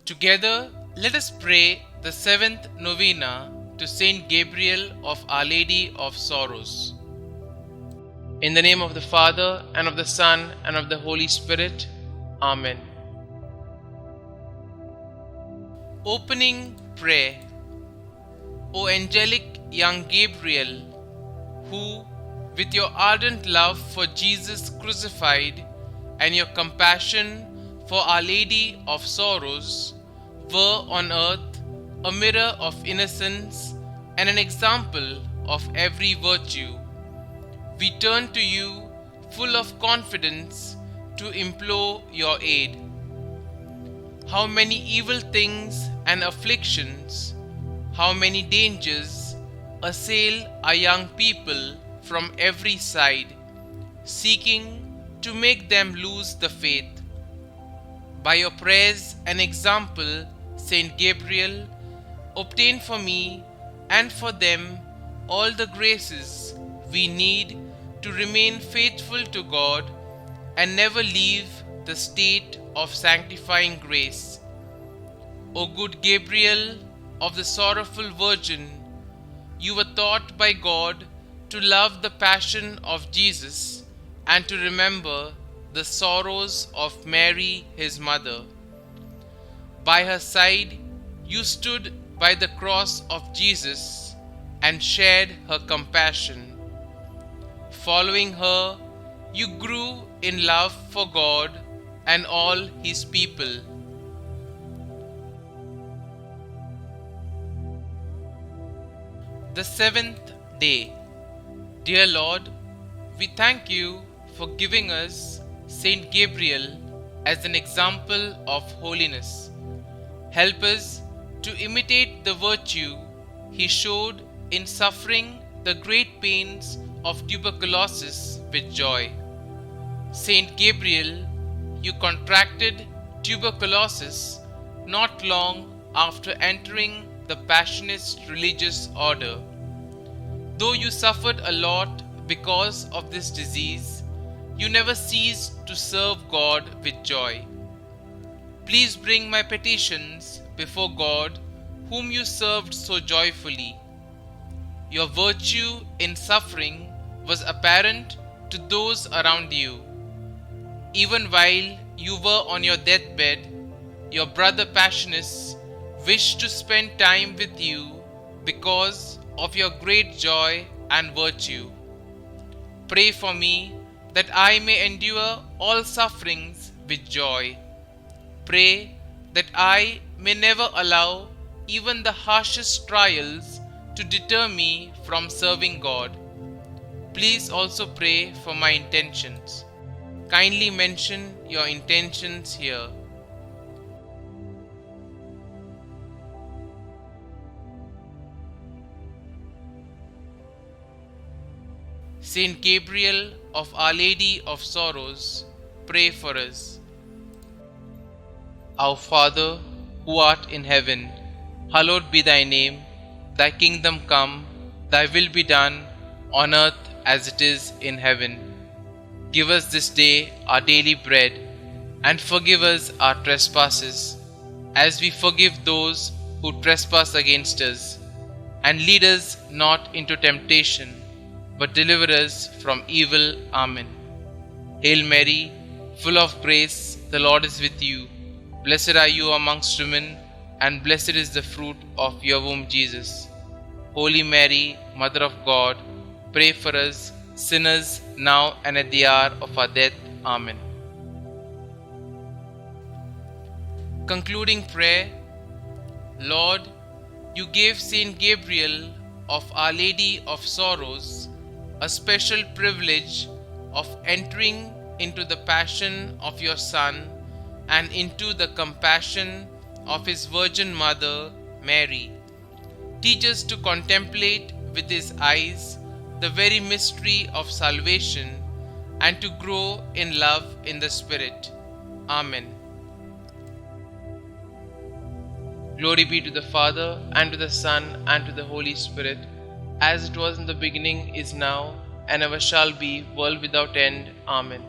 Together, let us pray the seventh novena to Saint Gabriel of Our Lady of Sorrows. In the name of the Father, and of the Son, and of the Holy Spirit. Amen. Opening prayer. O angelic young Gabriel, who, with your ardent love for Jesus crucified and your compassion for Our Lady of Sorrows, were on earth a mirror of innocence and an example of every virtue, we turn to you full of confidence to implore your aid. How many evil things and afflictions, how many dangers assail our young people from every side, seeking to make them lose the faith. By your prayers and example, Saint Gabriel, obtain for me and for them all the graces we need to remain faithful to God and never leave the state of sanctifying grace. O good Gabriel of the sorrowful Virgin, you were taught by God to love the passion of Jesus and to remember the sorrows of Mary, his mother. By her side, you stood by the cross of Jesus and shared her compassion. Following her, you grew in love for God and all His people. The seventh day. Dear Lord, we thank you for giving us Saint Gabriel as an example of holiness. Help us to imitate the virtue he showed in suffering the great pains of tuberculosis with joy. Saint Gabriel, you contracted tuberculosis not long after entering the Passionist religious order. Though you suffered a lot because of this disease, you never ceased to serve God with joy. Please bring my petitions before God, whom you served so joyfully. Your virtue in suffering was apparent to those around you. Even while you were on your deathbed, your brother Passionist wished to spend time with you because of your great joy and virtue. Pray for me that I may endure all sufferings with joy. Pray that I may never allow even the harshest trials to deter me from serving God. Please also pray for my intentions. Kindly mention your intentions here. Saint Gabriel of Our Lady of Sorrows, pray for us. Our Father, who art in heaven, hallowed be thy name. Thy kingdom come, thy will be done, on earth as it is in heaven. Give us this day our daily bread, and forgive us our trespasses, as we forgive those who trespass against us. And lead us not into temptation, but deliver us from evil. Amen. Hail Mary, full of grace, the Lord is with you. Blessed are you amongst women, and blessed is the fruit of your womb, Jesus. Holy Mary, Mother of God, pray for us sinners, now and at the hour of our death. Amen. Concluding prayer. Lord, you gave Saint Gabriel of Our Lady of Sorrows a special privilege of entering into the passion of your Son and into the compassion of His Virgin Mother, Mary. Teach us to contemplate with His eyes the very mystery of salvation and to grow in love in the Spirit. Amen. Glory be to the Father, and to the Son, and to the Holy Spirit, as it was in the beginning, is now, and ever shall be, world without end. Amen.